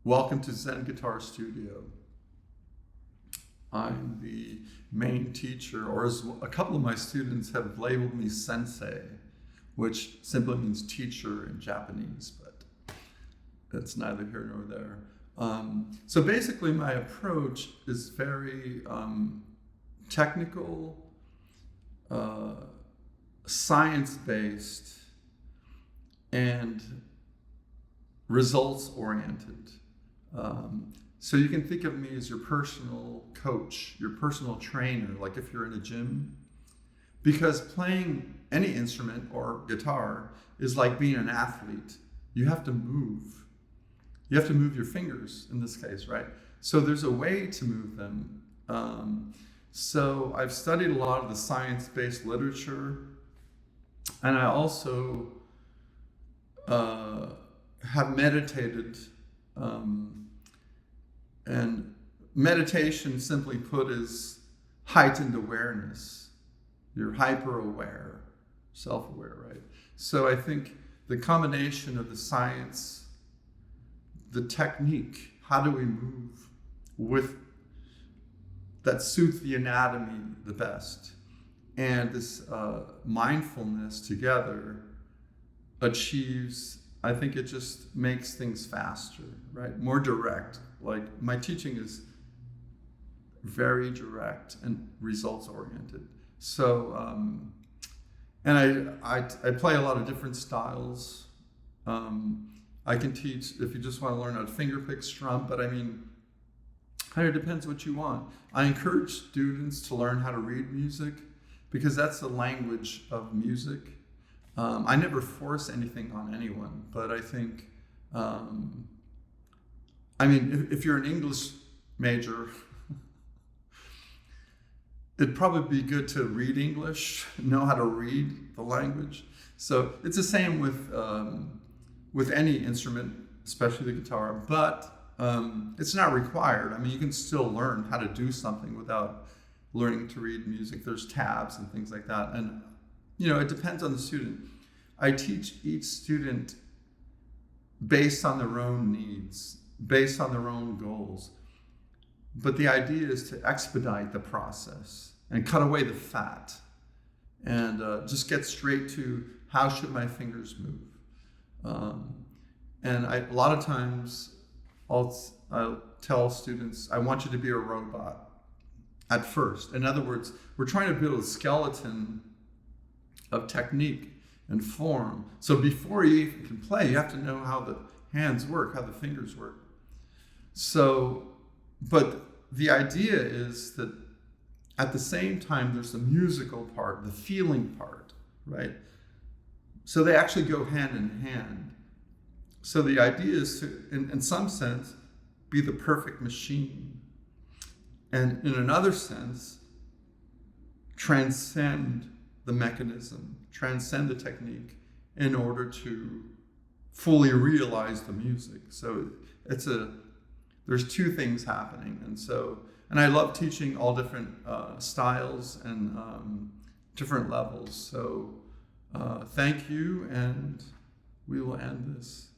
Welcome to Zen Guitar Studio. I'm the main teacher, or as a couple of my students have labeled me sensei, which simply means teacher in Japanese, but that's neither here nor there. So basically my approach is very technical, science-based, and results-oriented. So you can think of me as your personal coach, your personal trainer, like if you're in a gym. Because playing any instrument or guitar is like being an athlete. You have to move. You have to move your fingers in this case, right? So there's a way to move them. So I've studied a lot of the science-based literature, and I also have meditated. And meditation, simply put, is heightened awareness. You're hyper-aware, self-aware, right? So I think the combination of the science, the technique, how do we move with that suits the anatomy the best, and this mindfulness together achieves, I think it just makes things faster, right? More direct. Like my teaching is very direct and results oriented. So, and I play a lot of different styles. I can teach if you just want to learn how to fingerpick, strum, but I mean, it depends what you want. I encourage students to learn how to read music because that's the language of music. I never force anything on anyone, but I think, if you're an English major, it'd probably be good to read English, know how to read the language. So it's the same with any instrument, especially the guitar, but it's not required. I mean, you can still learn how to do something without learning to read music. There's tabs and things like that. And it depends on the student. I teach each student based on their own needs, based on their own goals. But the idea is to expedite the process and cut away the fat and just get straight to how should my fingers move. A lot of times I'll tell students, I want you to be a robot at first. In other words, we're trying to build a skeleton of technique and form. So before you even can play, you have to know how the hands work, how the fingers work. So, but the idea is that at the same time, there's the musical part, the feeling part, right? So they actually go hand in hand. So the idea is to, in some sense, be the perfect machine. And in another sense, transcend the mechanism, transcend the technique in order to fully realize the music. So there's two things happening. And I love teaching all different styles and different levels. So thank you, and we will end this.